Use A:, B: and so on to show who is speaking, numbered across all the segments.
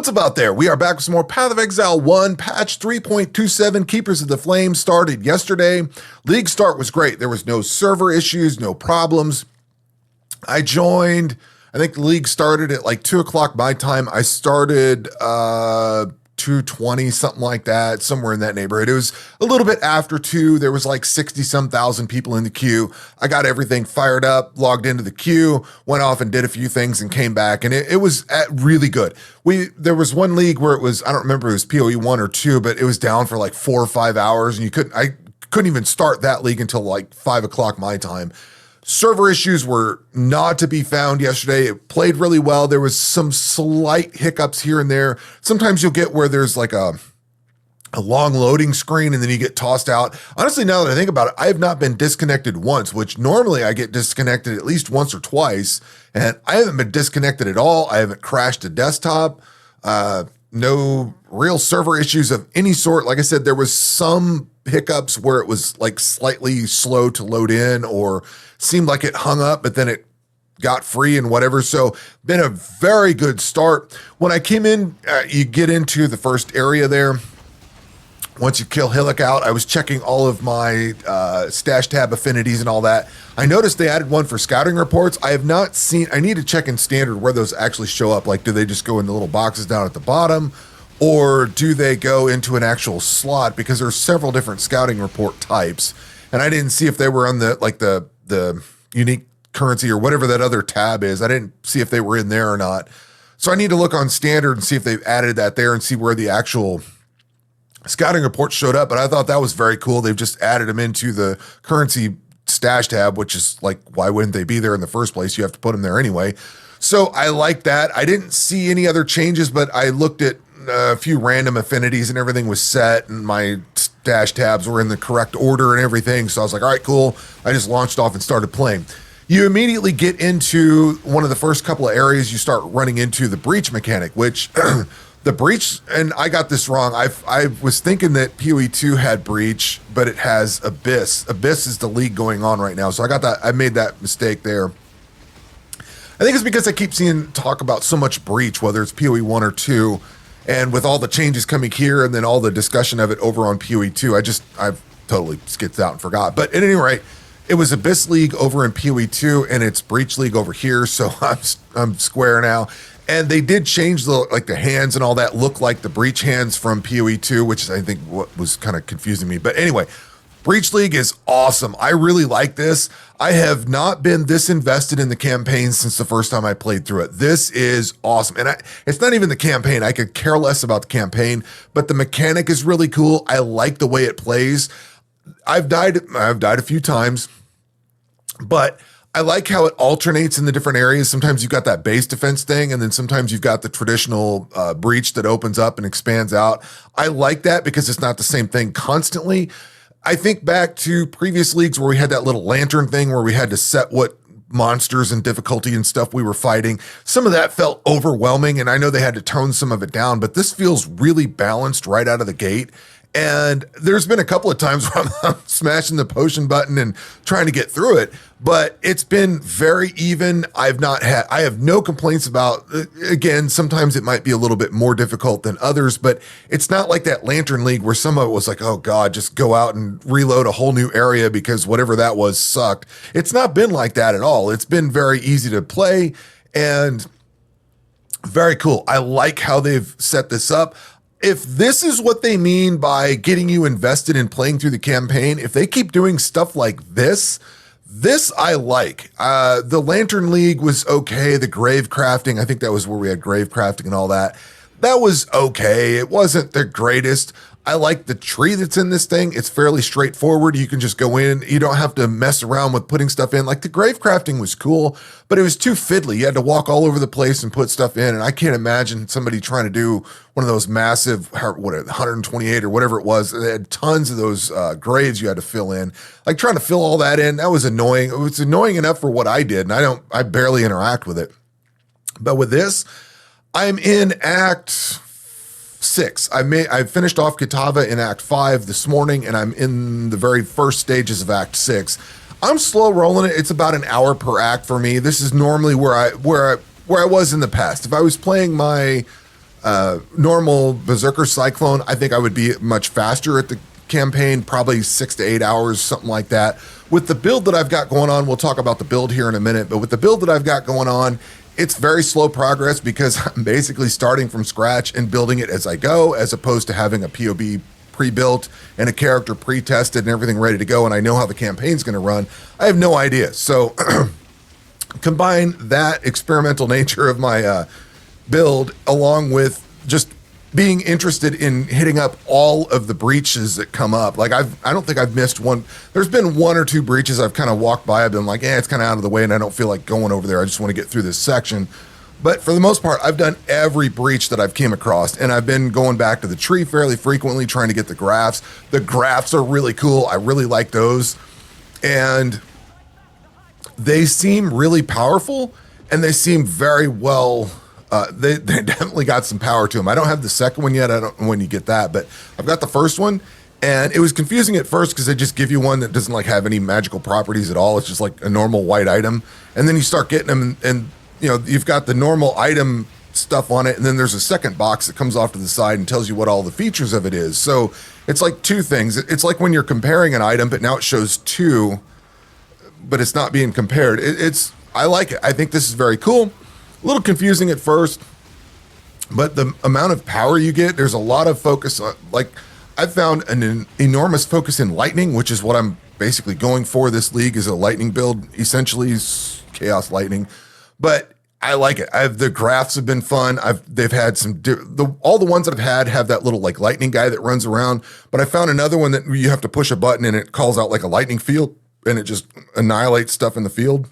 A: What's up out there? We are back with some more Path of Exile 1, patch 3.27. Keepers of the Flame started yesterday. League start was great. There was no server issues, no problems. I joined, I think the league started at like 2 o'clock my time. I started 2:20, something like that, somewhere in that neighborhood. It was a little bit after 2. There was like 60-some thousand people in the queue. I got everything fired up, logged into the queue, went off and did a few things and came back, and it was really good. There was one league where it was, I don't remember if it was PoE 1 or 2, but it was down for like 4 or 5 hours, and I couldn't even start that league until like 5 o'clock my time. Server issues were not to be found yesterday. It played really well. There was some slight hiccups here and there. Sometimes you'll get where there's like a long loading screen and then you get tossed out. Honestly, now that I think about it, I have not been disconnected once, which normally I get disconnected at least once or twice, and I haven't been disconnected at all. I haven't crashed a desktop. No real server issues of any sort. Like I said, there was some hiccups where it was like slightly slow to load in or seemed like it hung up, but then it got free and whatever. So been a very good start. When I came in, you get into the first area there. Once you kill Hillock out, I was checking all of my stash tab affinities and all that. I noticed they added one for scouting reports. I have not seen, I need to check in standard where those actually show up. Like, do they just go in the little boxes down at the bottom, or do they go into an actual slot? Because there's several different scouting report types, and I didn't see if they were on the unique currency or whatever that other tab is. I didn't see if they were in there or not. So I need to look on standard and see if they've added that there and see where the actual scouting report showed up. But I thought that was very cool. They've just added them into the currency stash tab, which is like, why wouldn't they be there in the first place? You have to put them there anyway. So I like that. I didn't see any other changes, but I looked at a few random affinities and everything was set, and my stash tabs were in the correct order and everything. So I was like, all right, cool. I just launched off and started playing. You immediately get into one of the first couple of areas. You start running into the breach mechanic, which the breach, and I got this wrong. I was thinking that PoE 2 had breach, but it has Abyss. Abyss is the league going on right now. So I made that mistake there. I think it's because I keep seeing talk about so much breach, whether it's PoE 1 or 2, and with all the changes coming here and then all the discussion of it over on PoE 2, I've totally skipped out and forgot. But at any rate, it was Abyss League over in PoE 2 and it's Breach League over here. So I'm square now. And they did change the hands and all that look like the Breach hands from PoE 2, which is, I think, what was kind of confusing me. But anyway, Breach League is awesome. I really like this. I have not been this invested in the campaign since the first time I played through it. This is awesome. And it's not even the campaign. I could care less about the campaign, but the mechanic is really cool. I like the way it plays. I've died a few times, but I like how it alternates in the different areas. Sometimes you've got that base defense thing, and then sometimes you've got the traditional breach that opens up and expands out. I like that because it's not the same thing constantly. I think back to previous leagues where we had that little lantern thing where we had to set what monsters and difficulty and stuff we were fighting. Some of that felt overwhelming, and I know they had to tone some of it down, but this feels really balanced right out of the gate. And there's been a couple of times where I'm smashing the potion button and trying to get through it, but it's been very even. I have no complaints about, again, sometimes it might be a little bit more difficult than others, but it's not like that Lantern League where some of it was like, oh God, just go out and reload a whole new area because whatever that was sucked. It's not been like that at all. It's been very easy to play and very cool. I like how they've set this up. If this is what they mean by getting you invested in playing through the campaign, if they keep doing stuff like this I like. The Lantern League was okay. The grave crafting, I think that was where we had grave crafting and all that. That was okay. It wasn't the greatest. I like the tree that's in this thing. It's fairly straightforward. You can just go in. You don't have to mess around with putting stuff in. Like the grave crafting was cool, but it was too fiddly. You had to walk all over the place and put stuff in. And I can't imagine somebody trying to do one of those massive, 128 or whatever it was. They had tons of those graves you had to fill in. Like trying to fill all that in, that was annoying. It was annoying enough for what I did, and I barely interact with it. But with this, I'm in Act 6. I finished off Kitava in Act 5 this morning, and I'm in the very first stages of Act 6. I'm slow rolling it. It's about an hour per act for me. This is normally where I was in the past. If I was playing my Normal Berserker Cyclone, I think I would be much faster at the campaign, probably 6 to 8 hours, something like that. With the build that I've got going on, we'll talk about the build here in a minute, but with the build that I've got going on, it's very slow progress because I'm basically starting from scratch and building it as I go, as opposed to having a POB pre-built and a character pre-tested and everything ready to go, and I know how the campaign's going to run. I have no idea. So combine that experimental nature of my build along with just being interested in hitting up all of the breaches that come up. Like I don't think I've missed one. There's been one or two breaches I've kind of walked by. I've been like, it's kind of out of the way and I don't feel like going over there. I just want to get through this section. But for the most part, I've done every breach that I've came across, and I've been going back to the tree fairly frequently trying to get the graphs. The graphs are really cool. I really like those. And they seem really powerful, and they seem very well, they definitely got some power to them. I don't have the second one yet. I don't know when you get that, but I've got the first one, and it was confusing at first because they just give you one that doesn't like have any magical properties at all. It's just like a normal white item. And then you start getting them, and you know, you've got the normal item stuff on it, and then there's a second box that comes off to the side and tells you what all the features of it is. So it's like two things. It's like when you're comparing an item, but now it shows two, but it's not being compared. I like it. I think this is very cool. A little confusing at first, but the amount of power you get, there's a lot of focus on, like I've found an enormous focus in lightning, which is what I'm basically going for. This league is a lightning build, essentially chaos lightning, but I like it. The graphs have been fun. They've had all the ones that I've had have that little like lightning guy that runs around, but I found another one that you have to push a button and it calls out like a lightning field and it just annihilates stuff in the field.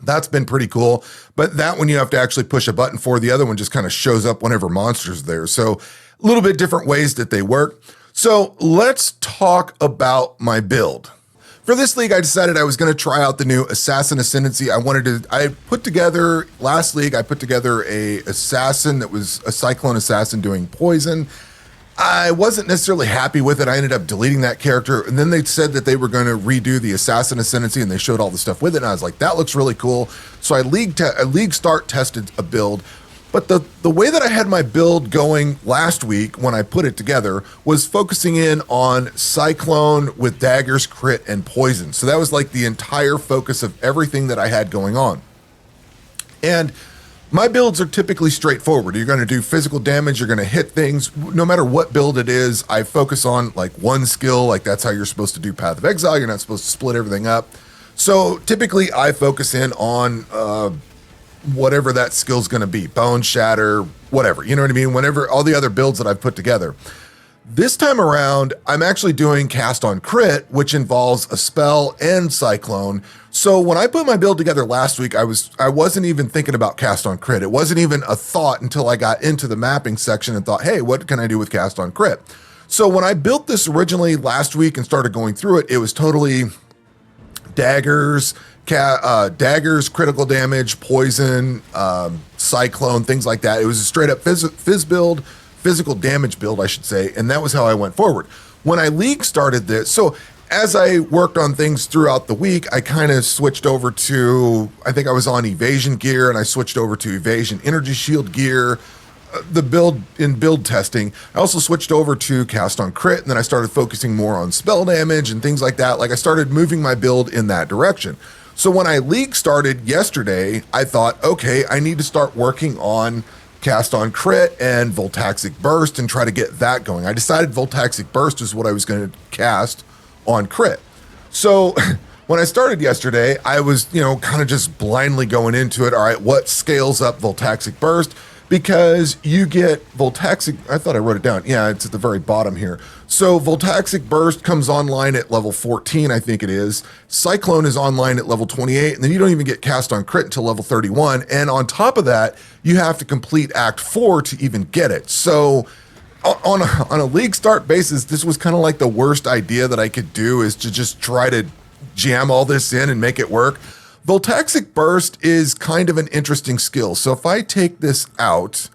A: That's been pretty cool. But that one you have to actually push a button for. The other one just kind of shows up whenever monster's there. So a little bit different ways that they work. So let's talk about my build. For this league, I decided I was going to try out the new Assassin Ascendancy. I put together, last league, I put together a assassin that was a Cyclone Assassin doing poison. I wasn't necessarily happy with it. I ended up deleting that character. And then they said that they were going to redo the Assassin Ascendancy and they showed all the stuff with it. And I was like, that looks really cool. So I league start tested a build. But the way that I had my build going last week when I put it together was focusing in on Cyclone with daggers, crit, and poison. So that was like the entire focus of everything that I had going on. And my builds are typically straightforward. You're going to do physical damage. You're going to hit things. No matter what build it is, I focus on like one skill. Like that's how you're supposed to do Path of Exile. You're not supposed to split everything up. So typically I focus in on whatever that skill's going to be. Bone Shatter, whatever. You know what I mean? Whenever all the other builds that I've put together. This time around, I'm actually doing Cast on Crit, which involves a spell and Cyclone. So when I put my build together last week, I wasn't even thinking about Cast on Crit. It wasn't even a thought until I got into the mapping section and thought, hey, what can I do with Cast on Crit? So when I built this originally last week and started going through it, it was totally daggers, critical damage, poison, Cyclone, things like that. It was a straight up phys build, physical damage build, I should say, and that was how I went forward. When I league started this, so as I worked on things throughout the week, I kind of switched over to, I think I was on evasion gear, and I switched over to evasion energy shield gear, the build testing. I also switched over to Cast on Crit, and then I started focusing more on spell damage and things like that. Like I started moving my build in that direction. So when I league started yesterday, I thought, okay, I need to start working on Cast on Crit and Voltaxic Burst and try to get that going. I decided Voltaxic Burst is what I was going to cast on Crit. So when I started yesterday, I was, kind of just blindly going into it. All right, what scales up Voltaxic Burst? Because you get Voltaxic, I thought I wrote it down. Yeah, it's at the very bottom here. So Voltaxic Burst comes online at level 14, I think it is. Cyclone is online at level 28, and then you don't even get Cast on Crit until level 31. And on top of that, you have to complete Act 4 to even get it. So on a league start basis, this was kind of like the worst idea that I could do, is to just try to jam all this in and make it work. Voltaxic Burst is kind of an interesting skill. So if I take this out,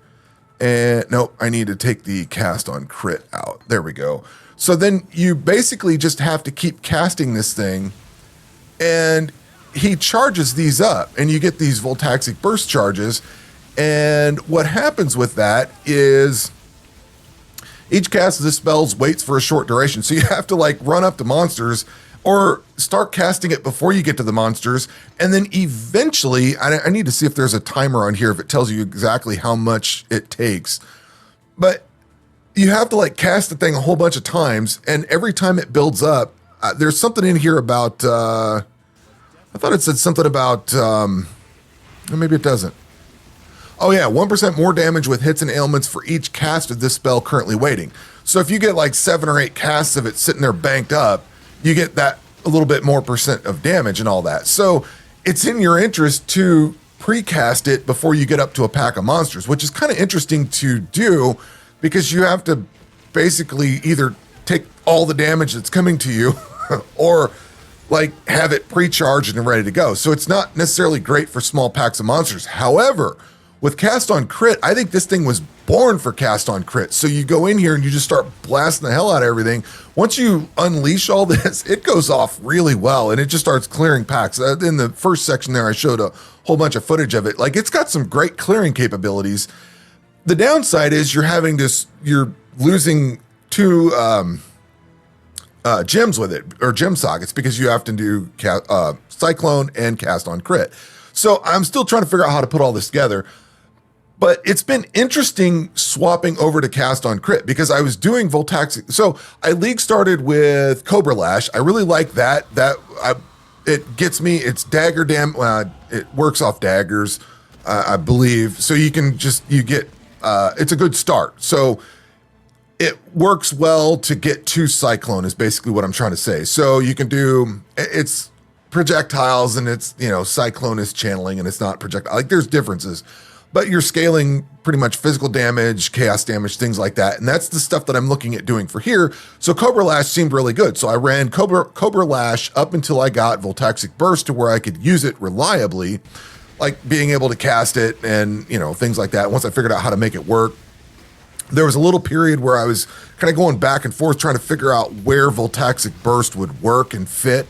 A: and nope, I need to take the Cast on Crit out. There we go. So then you basically just have to keep casting this thing, and he charges these up, and you get these Voltaxic Burst charges, And what happens with that is each cast of this spells waits for a short duration. So you have to like run up to monsters or start casting it before you get to the monsters. And then eventually, I need to see if there's a timer on here, if it tells you exactly how much it takes. But you have to like cast the thing a whole bunch of times. And every time it builds up, there's something in here about, I thought it said something about, maybe it doesn't. Oh yeah, 1% more damage with hits and ailments for each cast of this spell currently waiting. So if you get like 7 or 8 casts of it sitting there banked up, you get that a little bit more percent of damage and all that. So it's in your interest to precast it before you get up to a pack of monsters, which is kind of interesting to do because you have to basically either take all the damage that's coming to you or like have it pre-charged and ready to go. So it's not necessarily great for small packs of monsters. However, with Cast on Crit, I think this thing was born for Cast on Crit. So you go in here and you just start blasting the hell out of everything. Once you unleash all this, it goes off really well and it just starts clearing packs. In the first section there, I showed a whole bunch of footage of it. Like it's got some great clearing capabilities. The downside is you're losing 2 gems with it, or gem sockets, because you have to do Cyclone and Cast on Crit. So I'm still trying to figure out how to put all this together. But it's been interesting swapping over to Cast on Crit because I was doing Voltaxic. So I league started with Cobra Lash. I really like that. It gets me. It's dagger it works off daggers, I believe. So you get. It's a good start. So it works well to get to Cyclone is basically what I'm trying to say. So you can do it's projectiles and it's Cyclone is channeling and it's not projectile. Like there's differences. But you're scaling pretty much physical damage, chaos damage, things like that. And that's the stuff that I'm looking at doing for here. So Cobra Lash seemed really good. So I ran Cobra Lash up until I got Voltaxic Burst to where I could use it reliably, like being able to cast it and, things like that. Once I figured out how to make it work, there was a little period where I was kind of going back and forth trying to figure out where Voltaxic Burst would work and fit.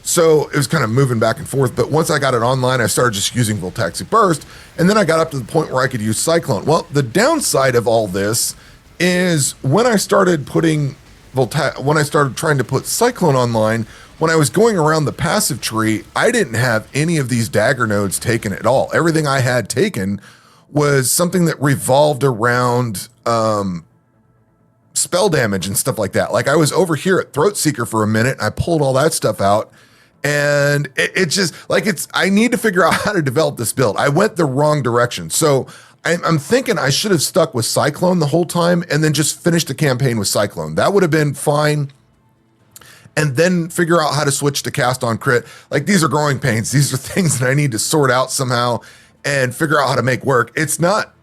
A: So it was kind of moving back and forth. But once I got it online, I started just using Voltaxic Burst. And then I got up to the point where I could use Cyclone. Well, the downside of all this is when I started trying to put Cyclone online, when I was going around the passive tree, I didn't have any of these dagger nodes taken at all. Everything I had taken was something that revolved around spell damage and stuff like that. Like I was over here at Throat Seeker for a minute. I pulled all that stuff out. And it's just like I need to figure out how to develop this build. I went the wrong direction. So I'm thinking I should have stuck with Cyclone the whole time and then just finished the campaign with Cyclone. That would have been fine. And then figure out how to switch to Cast on Crit. Like these are growing pains. These are things that I need to sort out somehow and figure out how to make work. It's not,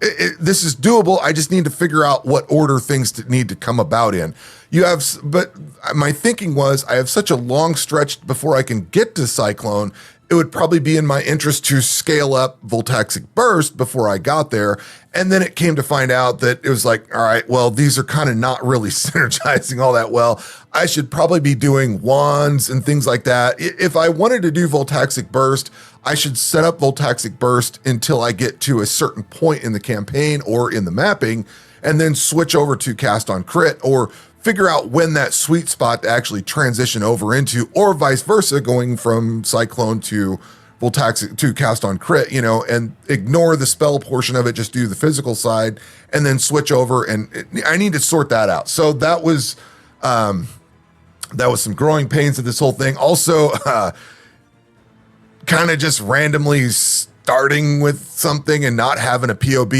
A: this is doable. I just need to figure out what order things need to come about in. But my thinking was I have such a long stretch before I can get to Cyclone. It would probably be in my interest to scale up Voltaxic Burst before I got there. And then it came to find out that it was like, all right, well, these are kind of not really synergizing all that well. I should probably be doing wands and things like that. If I wanted to do Voltaxic Burst, I should set up Voltaxic Burst until I get to a certain point in the campaign or in the mapping, and then switch over to Cast on Crit, or figure out when that sweet spot to actually transition over into, or vice versa, going from Cyclone to Voltaxic to Cast on Crit, and ignore the spell portion of it, just do the physical side, and then switch over. And I need to sort that out. So that was some growing pains of this whole thing. Also, kind of just randomly starting with something and not having a POB,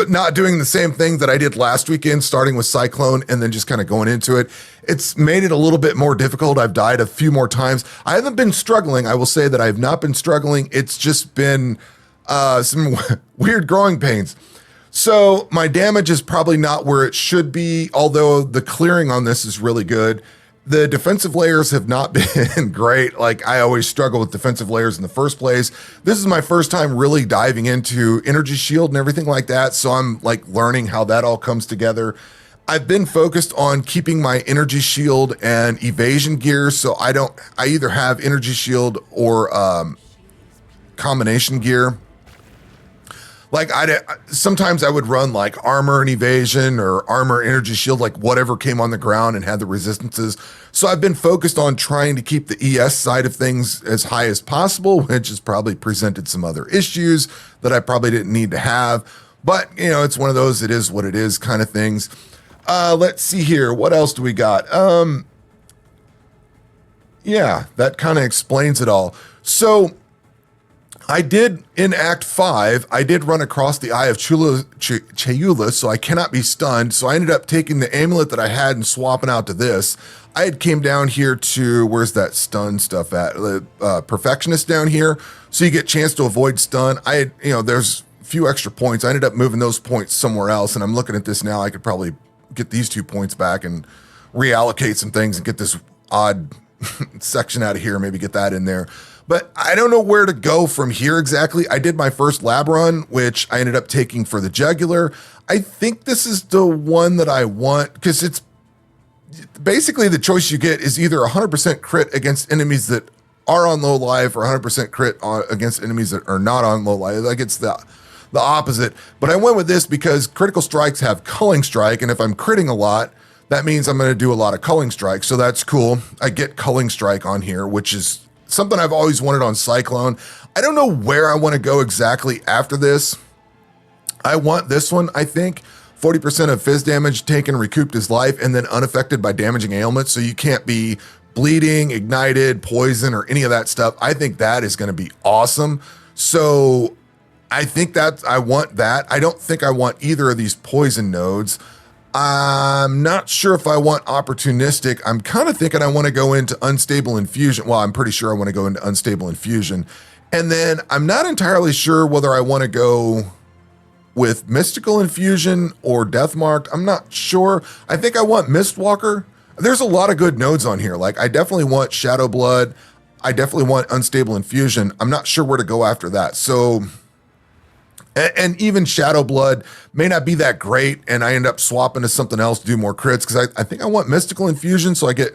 A: not doing the same thing that I did last weekend, starting with Cyclone and then just kind of going into it. It's made it a little bit more difficult. I've died a few more times. I haven't been struggling. I will say that I have not been struggling. It's just been some weird growing pains. So my damage is probably not where it should be, although the clearing on this is really good. The defensive layers have not been great. Like I always struggle with defensive layers in the first place. This is my first time really diving into energy shield and everything like that. So I'm like learning how that all comes together. I've been focused on keeping my energy shield and evasion gear. So I either have energy shield or combination gear. Like sometimes I would run like armor and evasion or armor energy shield, like whatever came on the ground and had the resistances. So I've been focused on trying to keep the ES side of things as high as possible, which has probably presented some other issues that I probably didn't need to have. But, you know, it's one of those, it is what it is kind of things. Let's see here. What else do we got? Yeah, that kind of explains it all. So I did, in Act 5, I did run across the Eye of Chayula, so I cannot be stunned. So I ended up taking the amulet that I had and swapping out to this. I had came down here to, where's that stun stuff at? Perfectionist down here. So you get a chance to avoid stun. I had, you know, there's a few extra points. I ended up moving those points somewhere else. And I'm looking at this now. I could probably get these 2 points back and reallocate some things and get this odd section out of here. Maybe get that in there. But I don't know where to go from here exactly. I did my first lab run, which I ended up taking for the jugular. I think this is the one that I want because it's basically the choice you get is either 100% crit against enemies that are on low life or 100% crit against enemies that are not on low life. Like it's the opposite. But I went with this because critical strikes have culling strike. And if I'm critting a lot, that means I'm going to do a lot of culling strike. So that's cool. I get culling strike on here, which is something I've always wanted on Cyclone. I don't know where I want to go exactly after this. I want this one, I think. 40% of fizz damage taken recouped his life and then unaffected by damaging ailments. So you can't be bleeding, ignited, poison, or any of that stuff. I think that is going to be awesome. So I think that I want that. I don't think I want either of these poison nodes. I'm not sure if I want opportunistic. I'm kind of thinking I want to go into unstable infusion. Well, I'm pretty sure I want to go into unstable infusion. And then I'm not entirely sure whether I want to go with mystical infusion or death marked. I'm not sure. I think I want Mistwalker. There's a lot of good nodes on here. Like I definitely want Shadow Blood. I definitely want unstable infusion. I'm not sure where to go after that. So, and even Shadow Blood may not be that great, and I end up swapping to something else to do more crits, because I think I want Mystical Infusion, so I get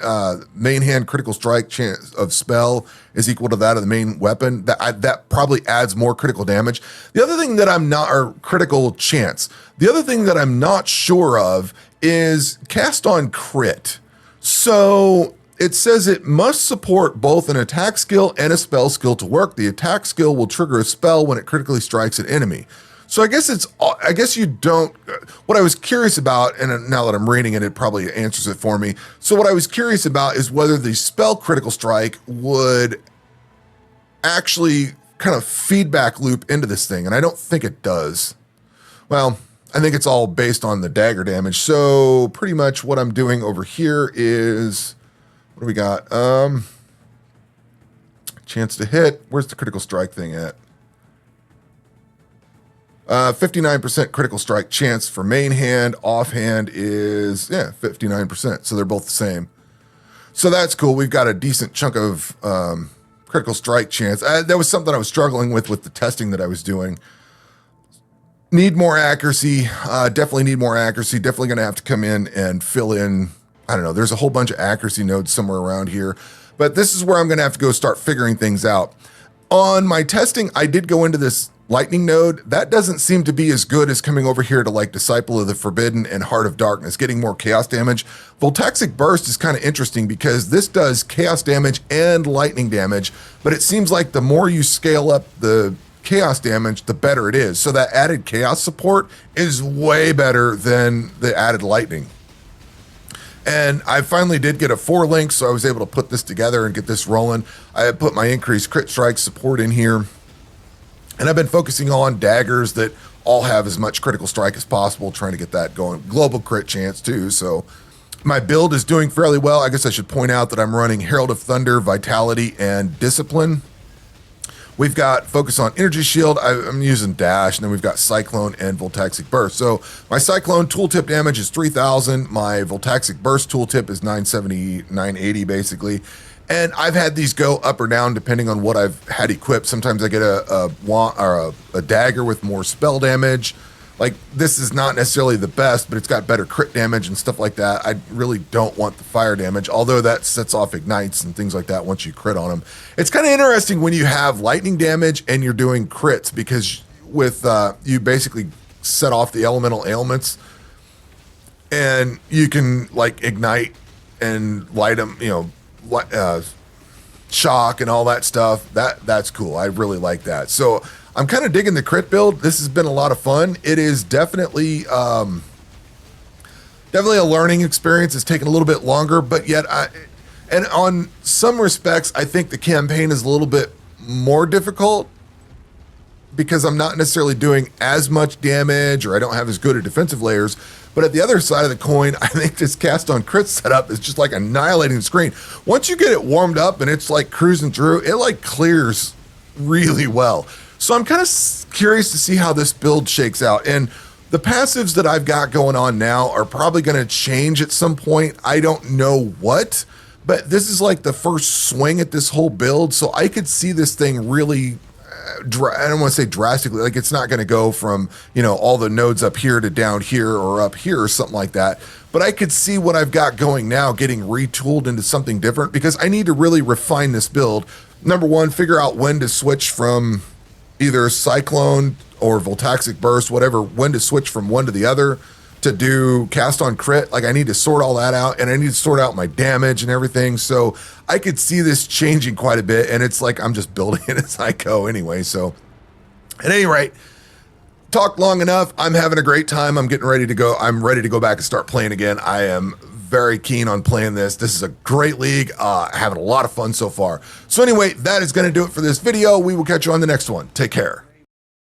A: main hand critical strike chance of spell is equal to that of the main weapon. That probably adds more critical damage. The other thing that I'm not, or critical chance, the other thing that I'm not sure of is cast on crit. So it says it must support both an attack skill and a spell skill to work. The attack skill will trigger a spell when it critically strikes an enemy. So I guess you don't, what I was curious about, and now that I'm reading it, it probably answers it for me. So what I was curious about is whether the spell critical strike would actually kind of feedback loop into this thing. And I don't think it does. Well, I think it's all based on the dagger damage. So pretty much what I'm doing over here is, what do we got? Chance to hit. Where's the critical strike thing at? 59% critical strike chance for main hand. Offhand is, 59%. So they're both the same. So that's cool. We've got a decent chunk of critical strike chance. That was something I was struggling with the testing that I was doing. Need more accuracy. Definitely need more accuracy. Definitely going to have to come in and fill in. I don't know. There's a whole bunch of accuracy nodes somewhere around here. But this is where I'm going to have to go start figuring things out. On my testing, I did go into this lightning node. That doesn't seem to be as good as coming over here to like Disciple of the Forbidden and Heart of Darkness, getting more chaos damage. Voltaxic Burst is kind of interesting because this does chaos damage and lightning damage, but it seems like the more you scale up the chaos damage, the better it is. So that added chaos support is way better than the added lightning. And I finally did get a 4-link, so I was able to put this together and get this rolling. I had put my increased crit strike support in here. And I've been focusing on daggers that all have as much critical strike as possible, trying to get that going. Global crit chance too. So my build is doing fairly well. I guess I should point out that I'm running Herald of Thunder, Vitality, and Discipline. We've got focus on energy shield. I'm using dash, and then we've got cyclone and voltaxic burst. So my cyclone tooltip damage is 3,000. My voltaxic burst tooltip is 970, 980 basically. And I've had these go up or down depending on what I've had equipped. Sometimes I get a dagger with more spell damage. like this is not necessarily the best, but it's got better crit damage and stuff like that. I really don't want the fire damage, although that sets off ignites and things like that once you crit on them. It's kind of interesting when you have lightning damage and you're doing crits, because with you basically set off the elemental ailments, and you can like ignite and light them, you know, shock and all that stuff. That's cool. I really like that. So I'm kind of digging the crit build. This has been a lot of fun. It is definitely definitely a learning experience. It's taken a little bit longer, but yet and on some respects, I think the campaign is a little bit more difficult because I'm not necessarily doing as much damage, or I don't have as good a defensive layers. But at the other side of the coin, I think this cast on crit setup is just like annihilating the screen. Once you get it warmed up and it's like cruising through, it like clears really well. So I'm kind of curious to see how this build shakes out. And the passives that I've got going on now are probably going to change at some point. I don't know what, but this is like the first swing at this whole build. So I could see this thing really, I don't want to say drastically, like it's not going to go from, you know, all the nodes up here to down here or up here or something like that. But I could see what I've got going now getting retooled into something different, because I need to really refine this build. Number one, figure out when to switch from either Cyclone or Voltaxic Burst, whatever, when to switch from one to the other to do cast on crit. Like I need to sort all that out, and I need to sort out my damage and everything. So I could see this changing quite a bit, and it's like I'm just building it as I go anyway. So at any rate, talked long enough. I'm having a great time. I'm getting ready to go. I'm ready to go back and start playing again. I am very keen on playing this. This is a great league. Having a lot of fun so far. So anyway, that is going to do it for this video. We will catch you on the next one. Take care.